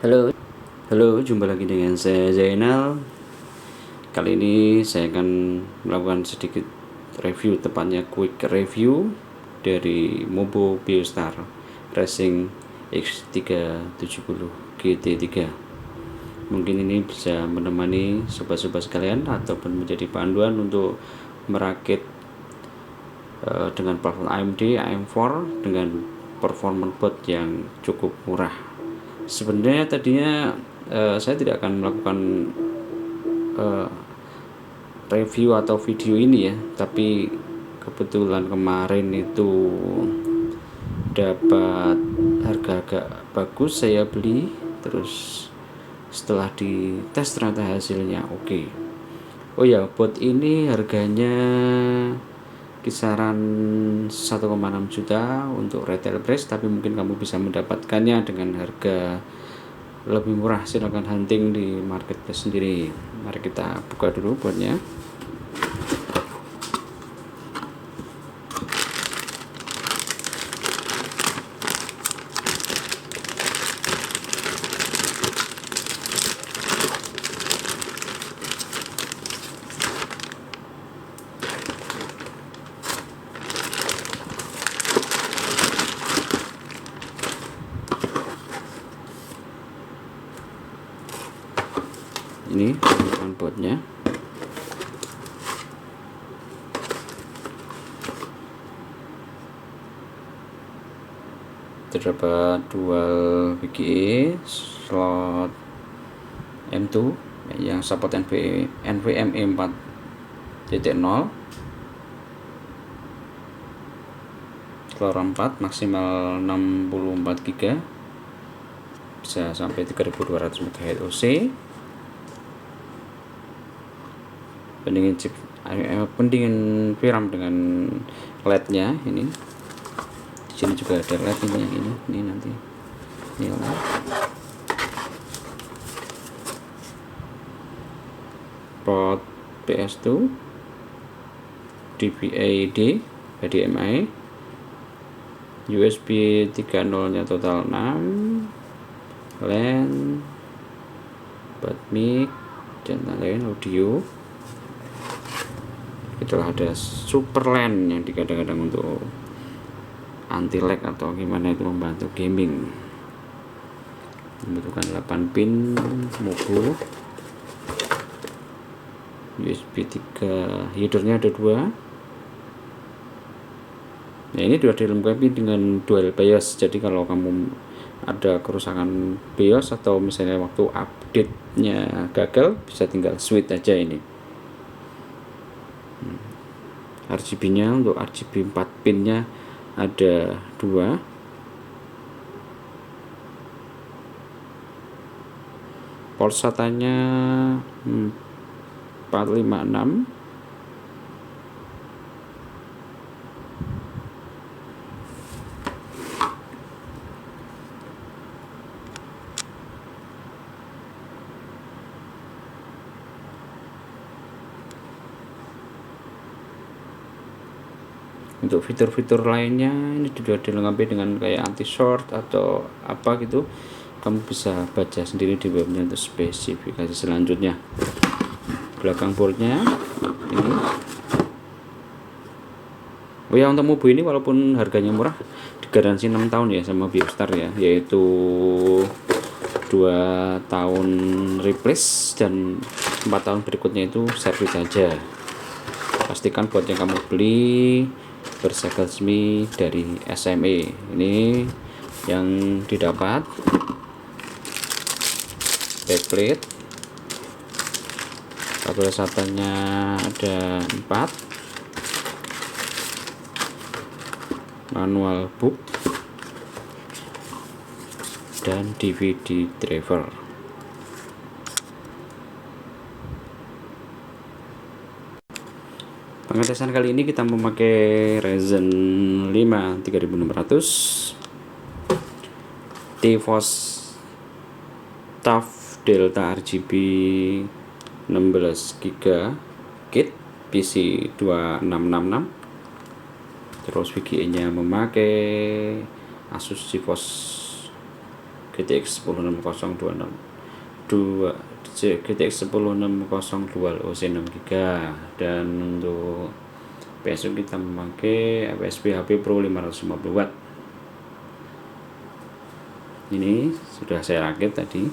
Halo, jumpa lagi dengan saya Zainal. Kali ini saya akan melakukan sedikit review, tepatnya quick review dari Mobo Biostar Racing X370 GT3. Mungkin ini bisa menemani sobat-sobat sekalian ataupun menjadi panduan untuk merakit dengan platform AMD AM4 dengan performance board yang cukup murah. Sebenarnya tadinya saya tidak akan melakukan review atau video ini ya, tapi kebetulan kemarin itu dapat harga agak bagus, saya beli. Terus setelah dites ternyata hasilnya oke. Oh ya, bot ini harganya kisaran 1,6 juta untuk retail price, tapi mungkin kamu bisa mendapatkannya dengan harga lebih murah. Silahkan hunting di marketplace sendiri. Mari kita buka dulu botnya. Ini permukaan botnya. Terdapat dual VGA slot M2 yang support NVMe 4.0, slot 4 maksimal 64 GB, bisa sampai 3200 MHz. pendingin VRAM dengan LED-nya ini. Di sini juga ada LED ini nanti. Ini LED. Port PS2, DVI-D, HDMI, USB 3.0 nya total 6, LAN, buat mic dan lain audio. Itulah ada super LAN yang kadang-kadang untuk anti lag atau gimana, itu membantu gaming. Membutuhkan 8 pin Mobo. USB 3, headernya ada 2. Nah, ini sudah dilengkapi dengan dual BIOS. Jadi kalau kamu ada kerusakan BIOS atau misalnya waktu update-nya gagal, bisa tinggal switch aja ini. RGB-nya untuk RGB 4 pin-nya ada 2. Port SATA-nya 456. Untuk fitur-fitur lainnya ini sudah dilengkapi dengan kayak anti short atau apa gitu, kamu bisa baca sendiri di webnya untuk spesifikasi selanjutnya. Belakang boardnya ini. Oh ya, untuk Mobo ini walaupun harganya murah, digaransi 6 tahun ya sama Biostar ya, yaitu 2 tahun replace dan 4 tahun berikutnya itu servis saja. Pastikan bot yang kamu beli bersegel resmi dari SME. Ini yang didapat backplate. Kabel SATA-nya ada 4, manual book dan DVD driver. Pengetesan kali ini kita memakai Ryzen 5 3600 TFOS TUF Delta RGB 16 GB kit PC 2666. Terus VGA nya memakai Asus GeForce GTX 10602 GTX 10602 OC 6GB. Dan untuk PSU kita memakai APSP HP Pro 550W. Ini sudah saya rakit tadi.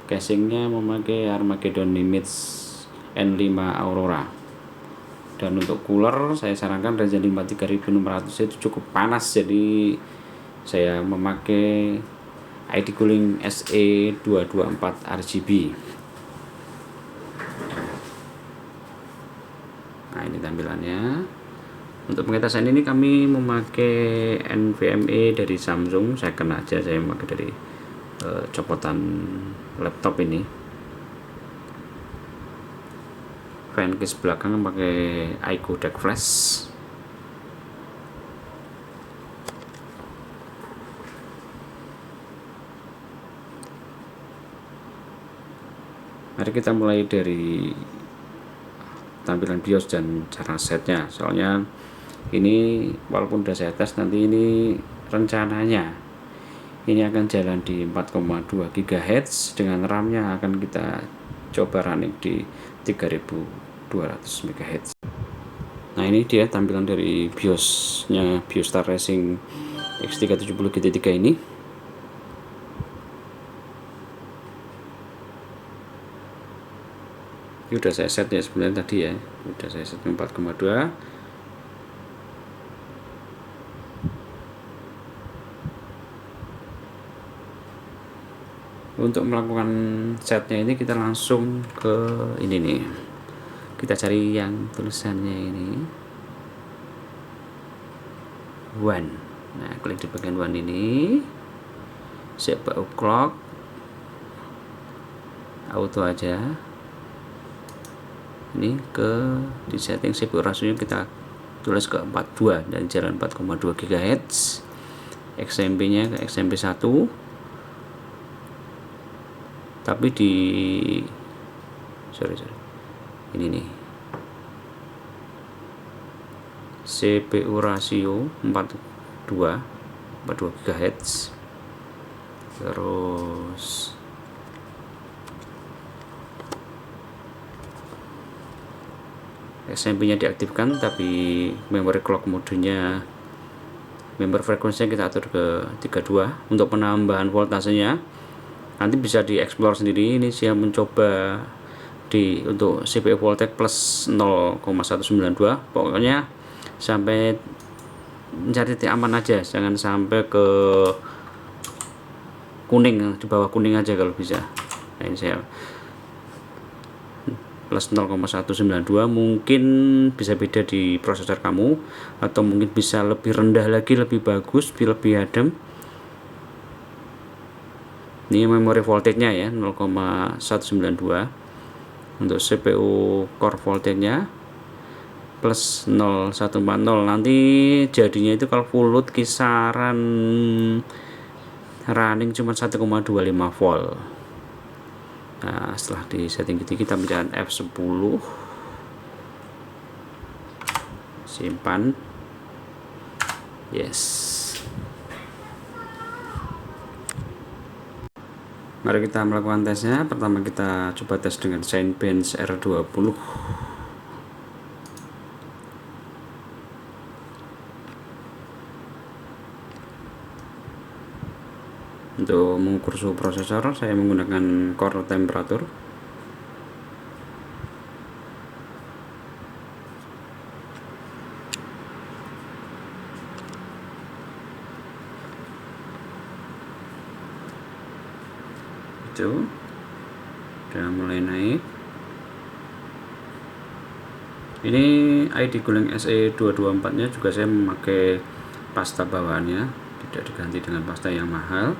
Casingnya memakai Armageddon Nimitz N5 Aurora. Dan untuk cooler saya sarankan Ryzen 5 3600 itu cukup panas, jadi saya memakai ID Cooling SE224 RGB. Nah, ini tampilannya. Untuk pengetasan ini kami memakai NVMe dari Samsung. Saya memakai dari copotan laptop ini. Fan case belakang pakai iQOO Deck Flash. Mari kita mulai dari tampilan BIOS dan cara setnya. Soalnya ini walaupun udah saya tes, nanti ini rencananya ini akan jalan di 4,2 GHz dengan RAM-nya akan kita coba running di 3200 MHz. Nah, ini dia tampilan dari BIOS-nya, BIOS Star Racing X370 GT3 ini. Ini udah saya set ya sebenarnya tadi ya, udah saya set 4,2. Untuk melakukan setnya ini kita langsung ke ini nih, kita cari yang tulisannya ini one. Nah, klik di bagian one ini, set clock auto aja. Ini di setting CPU rasionya kita tulis ke 42 dan jalan 4,2 GHz. XMP nya ke XMP 1, tapi di ini nih, CPU rasio 42 GHz. Terus XMP nya diaktifkan, tapi memory clock modenya, member frekuensinya kita atur ke 32. Untuk penambahan voltasenya nanti bisa dieksplor sendiri. Ini saya mencoba untuk CPU voltage plus 0,192. Pokoknya sampai mencari titik aman aja, jangan sampai ke kuning, di bawah kuning aja kalau bisa. Nah, ini saya plus 0,192. Mungkin bisa beda di prosesor kamu, atau mungkin bisa lebih rendah lagi, lebih bagus, lebih adem. Ini memori voltage-nya ya, 0,192. Untuk CPU core voltage-nya plus 0140. Nanti jadinya itu kalau full load kisaran running cuma 1,25 volt. Nah, setelah di setting gitu kita pencet F10, simpan, yes. Mari kita melakukan tesnya. Pertama kita coba tes dengan Cinebench R20. Untuk mengukur suhu prosesor saya menggunakan core temperature. Itu udah mulai naik. Ini ID Cooling SE224 nya juga saya memakai pasta bawaannya, tidak diganti dengan pasta yang mahal.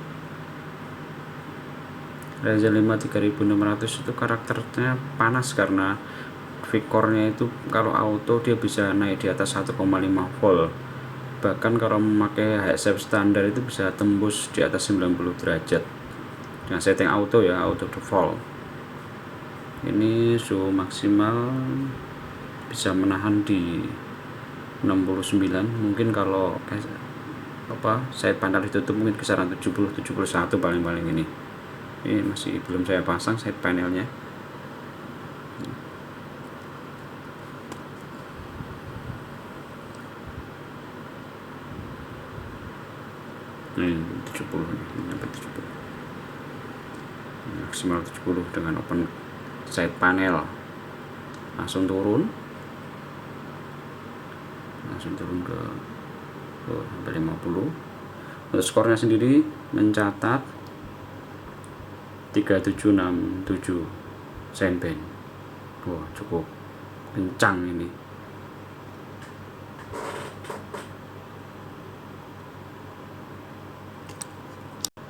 Ryzen 5 3600 itu karakternya panas karena V-core-nya itu kalau auto dia bisa naik di atas 1,5 volt. Bahkan kalau memakai HSF standar itu bisa tembus di atas 90 derajat. Dengan setting auto ya, auto default. Ini suhu maksimal bisa menahan di 69. Mungkin kalau side panel ditutup mungkin kisaran 70-71 paling-paling. Ini masih belum saya pasang side panelnya. Ini 70 sampai 70, maksimal 70 dengan open side panel. Langsung turun ke sampai 50. Untuk skornya sendiri mencatat 3767 Zenband. Cukup kencang ini.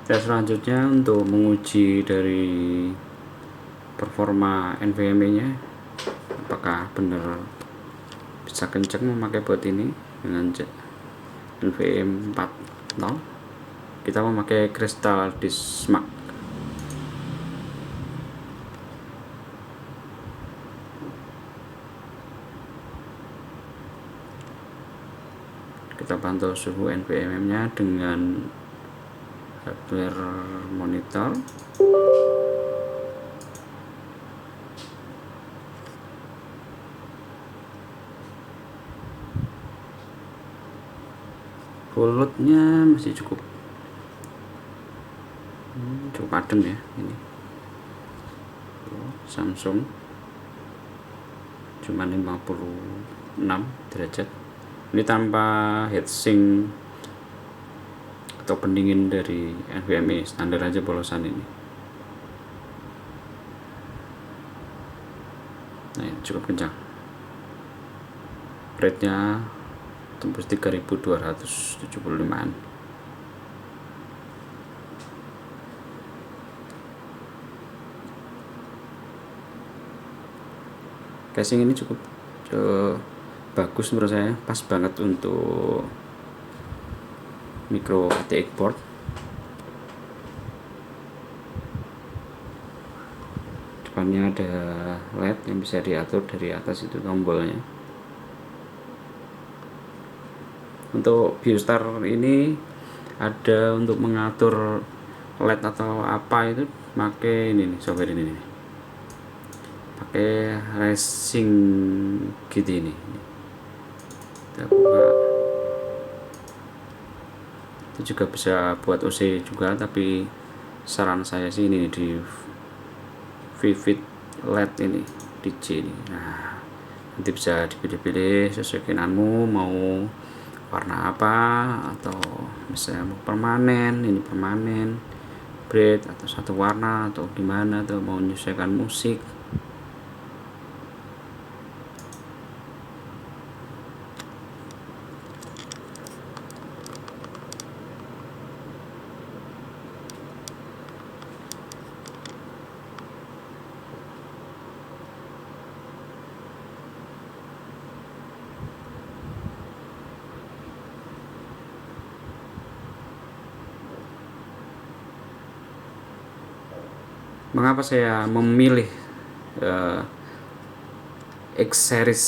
Selanjutnya untuk menguji dari performa NVMe nya, apakah benar bisa kencang memakai board ini dengan NVMe 4.0. Kita memakai Crystal Disk Mark. Kita pantau suhu NVMe nya dengan hardware monitor. Voltnya masih cukup adem ya. Ini Samsung cuma 56 derajat. Ini tanpa heatsink atau pendingin dari NVMe, standar aja polosan ini. Nah, cukup kencang. Rate-nya tembus 3275-an. Casing ini cukup bagus menurut saya, pas banget untuk micro ATX board. Depannya ada LED yang bisa diatur dari atas, itu tombolnya. Untuk Biostar ini ada untuk mengatur LED atau apa itu pakai ini nih, software ini nih. Pakai Racing GT ini. Kita buka. Itu juga bisa buat OC juga, tapi saran saya sih ini di Vivid LED ini, DJ ini. Nah, nanti bisa dipilih-pilih sesuai keinginanmu, mau warna apa, atau misalnya mau permanen, ini permanen, bright, atau satu warna, atau gimana, atau mau menyesuaikan musik. Mengapa saya memilih X series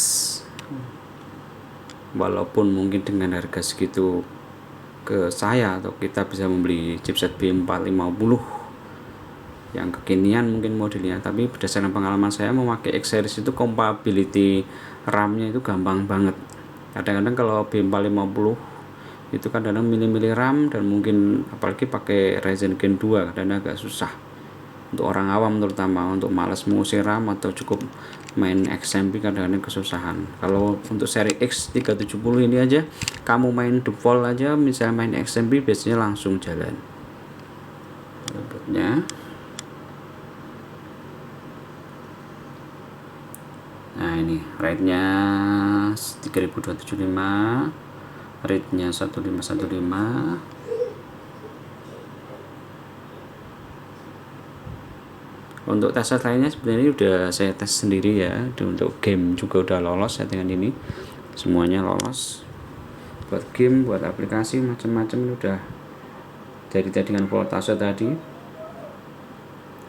walaupun mungkin dengan harga segitu ke saya atau kita bisa membeli chipset B450 yang kekinian mungkin modelnya, tapi berdasarkan pengalaman saya memakai X series itu compatibility RAM-nya itu gampang banget. Kadang-kadang kalau B450 itu kadang-kadang milih-milih RAM, dan mungkin apalagi pakai Ryzen Gen 2 kadang agak susah untuk orang awam, terutama untuk malas mengusir RAM atau cukup main XMP kadang-kadang kesusahan. Kalau untuk seri X370 ini aja, kamu main default aja, misalnya main XMP biasanya langsung jalan. Berikutnya, nah ini rate-nya 3275, rate-nya 1515. Untuk tes lainnya sebenarnya udah saya tes sendiri ya. Untuk game juga udah lolos settingan ini, semuanya lolos. Buat game, buat aplikasi macam-macam udah dari dengan voltase tadi.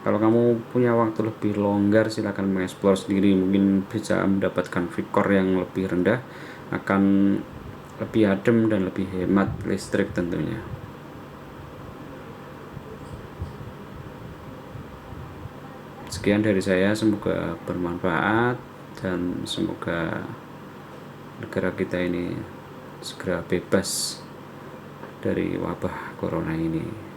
Kalau kamu punya waktu lebih longgar, silakan mengeksplor sendiri, mungkin bisa mendapatkan VCore yang lebih rendah, akan lebih adem dan lebih hemat listrik tentunya. Sekian dari saya, semoga bermanfaat dan semoga negara kita ini segera bebas dari wabah corona ini.